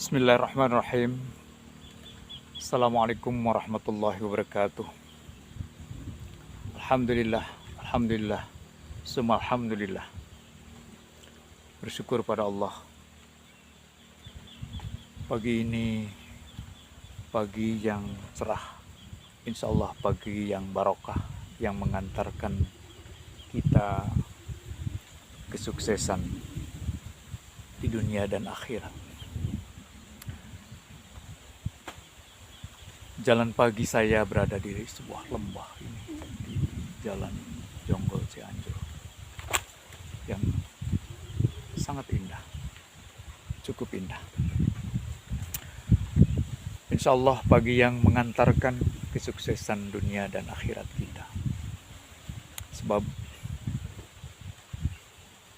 Bismillahirrahmanirrahim. Assalamualaikum warahmatullahi wabarakatuh. Alhamdulillah, alhamdulillah, summa alhamdulillah. Bersyukur pada Allah. Pagi ini pagi yang cerah. Insya Allah pagi yang barokah, yang mengantarkan kita kesuksesan di dunia dan akhirat. Jalan pagi saya berada di sebuah lembah ini, di Jalan Jonggol Cianjur, yang sangat indah, cukup indah. Insya Allah pagi yang mengantarkan kesuksesan dunia dan akhirat kita. Sebab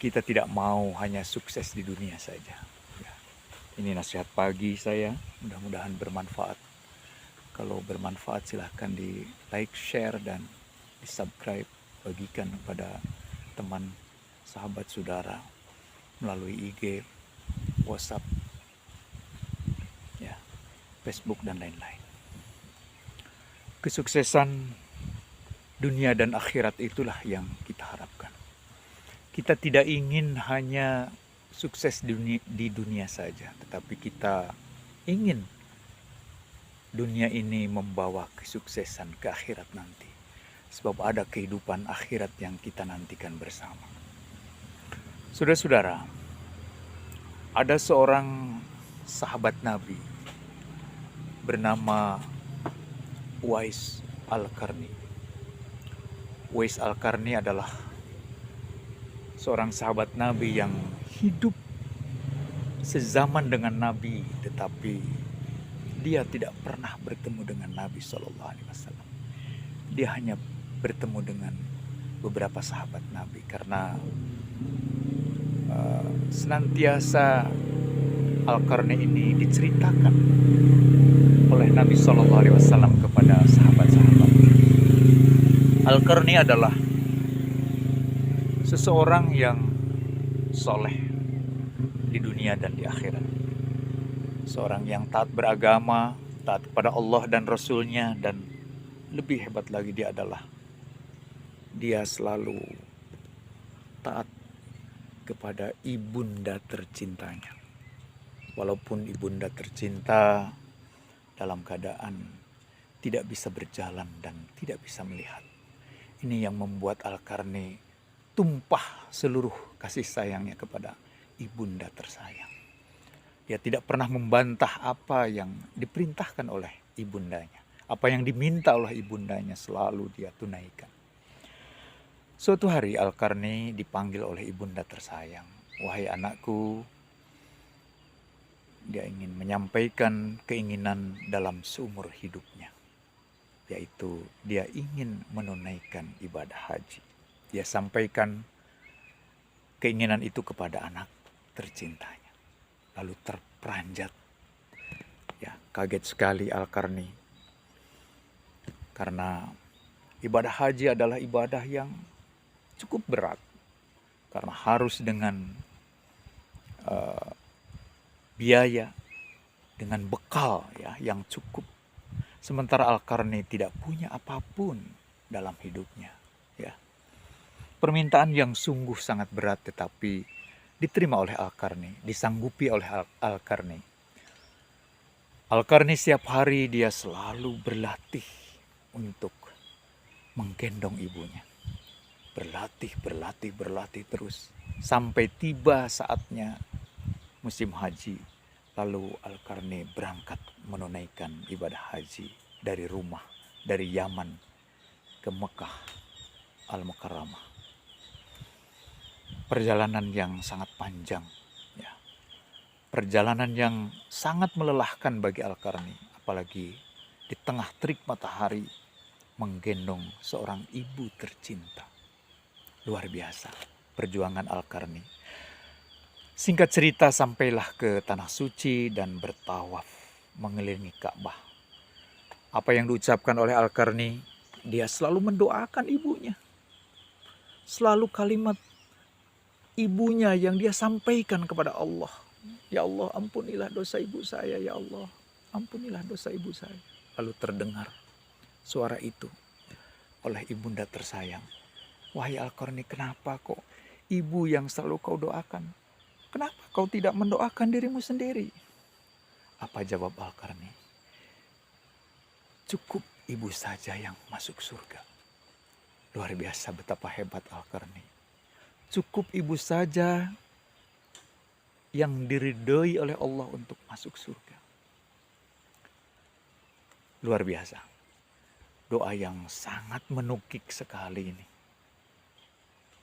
kita tidak mau hanya sukses di dunia saja. Ini nasihat pagi saya, mudah-mudahan bermanfaat. Kalau bermanfaat silahkan di like, share, dan di subscribe, bagikan kepada teman, sahabat, saudara melalui IG, WhatsApp, ya, Facebook, dan lain-lain. Kesuksesan dunia dan akhirat itulah yang kita harapkan. Kita tidak ingin hanya sukses di dunia saja, tetapi kita ingin dunia ini membawa kesuksesan ke akhirat nanti. Sebab ada kehidupan akhirat yang kita nantikan bersama. Saudara-saudara, ada seorang sahabat Nabi bernama Uwais Al-Qarni. Uwais Al-Qarni adalah seorang sahabat Nabi yang hidup sezaman dengan Nabi, tetapi dia tidak pernah bertemu dengan Nabi SAW. Dia hanya bertemu dengan beberapa sahabat Nabi karena senantiasa Al-Qarni ini diceritakan oleh Nabi SAW kepada sahabat-sahabat. Al-Qarni adalah seseorang yang soleh di dunia dan di akhirat. Seorang yang taat beragama, taat kepada Allah dan Rasul-Nya, dan lebih hebat lagi dia selalu taat kepada ibunda tercintanya. Walaupun ibunda tercinta dalam keadaan tidak bisa berjalan dan tidak bisa melihat. Ini yang membuat Al-Qarni tumpah seluruh kasih sayangnya kepada ibunda tersayang. Dia tidak pernah membantah apa yang diperintahkan oleh ibundanya. Apa yang diminta oleh ibundanya selalu dia tunaikan. Suatu hari Al-Qarni dipanggil oleh ibunda tersayang. Wahai anakku, dia ingin menyampaikan keinginan dalam seumur hidupnya. Yaitu dia ingin menunaikan ibadah haji. Dia sampaikan keinginan itu kepada anak tercintanya. Lalu terperanjat. Ya, kaget sekali Al-Qarni. Karena ibadah haji adalah ibadah yang cukup berat. Karena harus dengan biaya, dengan bekal ya yang cukup. Sementara Al-Qarni tidak punya apapun dalam hidupnya. Ya. Permintaan yang sungguh sangat berat tetapi diterima oleh Al-Qarni, disanggupi oleh Al-Qarni. Al-Qarni setiap hari dia selalu berlatih untuk menggendong ibunya. Berlatih terus. Sampai tiba saatnya musim haji. Lalu Al-Qarni berangkat menunaikan ibadah haji dari rumah, dari Yaman ke Mekah Al-Mukarramah. Perjalanan yang sangat panjang, ya. Perjalanan yang sangat melelahkan bagi Al-Qarni, apalagi di tengah terik matahari menggendong seorang ibu tercinta. Luar biasa perjuangan Al-Qarni. Singkat cerita sampailah ke tanah suci dan bertawaf mengelilingi Ka'bah. Apa yang diucapkan oleh Al-Qarni, dia selalu mendoakan ibunya. Selalu kalimat ibunya yang dia sampaikan kepada Allah. Ya Allah, ampunilah dosa ibu saya, ya Allah. Ampunilah dosa ibu saya. Lalu terdengar suara itu oleh ibunda tersayang. Wahai Al-Qarni, kenapa kok ibu yang selalu kau doakan? Kenapa kau tidak mendoakan dirimu sendiri? Apa jawab Al-Qarni? Cukup ibu saja yang masuk surga. Luar biasa betapa hebat Al-Qarni. Cukup ibu saja yang diridhoi oleh Allah untuk masuk surga. Luar biasa. Doa yang sangat menukik sekali ini.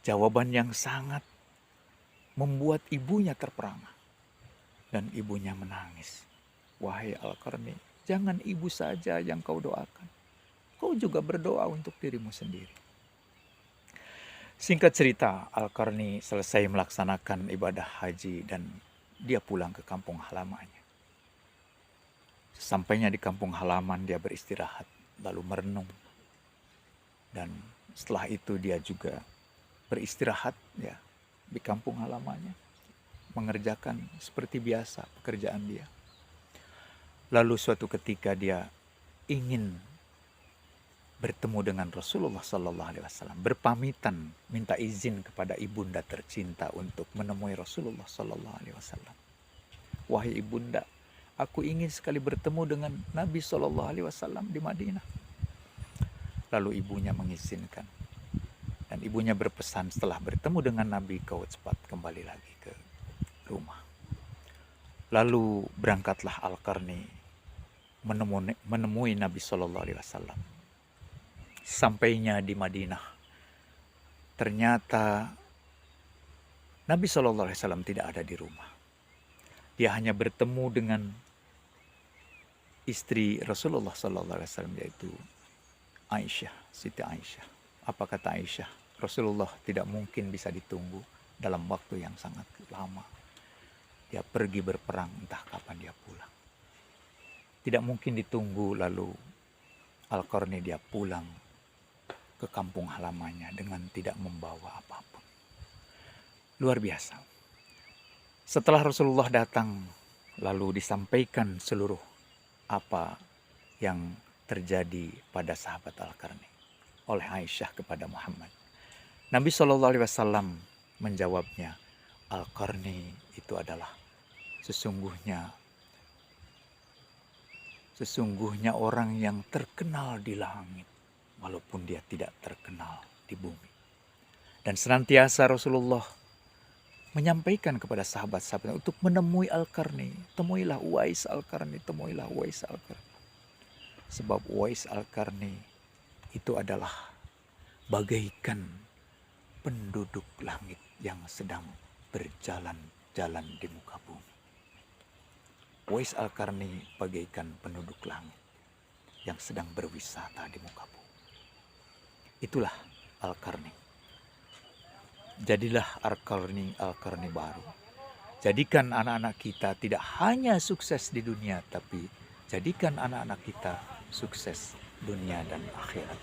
Jawaban yang sangat membuat ibunya terperangah. Dan ibunya menangis. Wahai Al-Qarni, jangan ibu saja yang kau doakan. Kau juga berdoa untuk dirimu sendiri. Singkat cerita, Al-Qarni selesai melaksanakan ibadah haji dan dia pulang ke kampung halamannya. Sampainya di kampung halaman dia beristirahat, lalu merenung. Dan setelah itu dia juga beristirahat ya di kampung halamannya, mengerjakan seperti biasa pekerjaan dia. Lalu suatu ketika dia ingin bertemu dengan Rasulullah Sallallahu Alaihi Wasallam, berpamitan, minta izin kepada ibunda tercinta untuk menemui Rasulullah Sallallahu Alaihi Wasallam. Wahai ibunda, aku ingin sekali bertemu dengan Nabi Sallallahu Alaihi Wasallam di Madinah. Lalu ibunya mengizinkan, dan ibunya berpesan setelah bertemu dengan Nabi kau cepat kembali lagi ke rumah. Lalu berangkatlah Al-Qarni menemui Nabi Sallallahu Alaihi Wasallam. Sampainya di Madinah, ternyata Nabi Sallallahu Alaihi Wasallam tidak ada di rumah. Dia hanya bertemu dengan istri Rasulullah Sallallahu Alaihi Wasallam, yaitu Aisyah, Siti Aisyah. Apa kata Aisyah? Rasulullah tidak mungkin bisa ditunggu dalam waktu yang sangat lama. Dia pergi berperang, entah kapan dia pulang. Tidak mungkin ditunggu, lalu Al-Qarni dia pulang ke kampung halamannya dengan tidak membawa apapun. Luar biasa. Setelah Rasulullah datang, lalu disampaikan seluruh apa yang terjadi pada sahabat Al-Qarni oleh Aisyah kepada Muhammad. Nabi SAW menjawabnya, Al-Qarni itu adalah sesungguhnya orang yang terkenal di langit, walaupun dia tidak terkenal di bumi. Dan senantiasa Rasulullah menyampaikan kepada sahabat-sahabat untuk menemui Al-Qarni. Temuilah Uwais Al-Qarni, temuilah Uwais Al-Qarni. Sebab Uwais Al-Qarni itu adalah bagaikan penduduk langit yang sedang berjalan-jalan di muka bumi. Uwais Al-Qarni bagaikan penduduk langit yang sedang berwisata di muka bumi. Itulah Al-Qarni. Jadilah Al-Qarni baru. Jadikan anak-anak kita tidak hanya sukses di dunia, tapi jadikan anak-anak kita sukses dunia dan akhirat.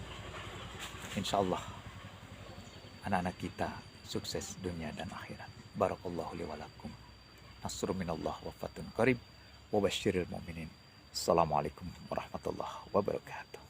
Insya Allah anak-anak kita sukses dunia dan akhirat. Barakallahu li wa lakum. Nasrun minallah wa fatun qarib. Wa basyiril mu'minin. Assalamualaikum warahmatullahi wabarakatuh.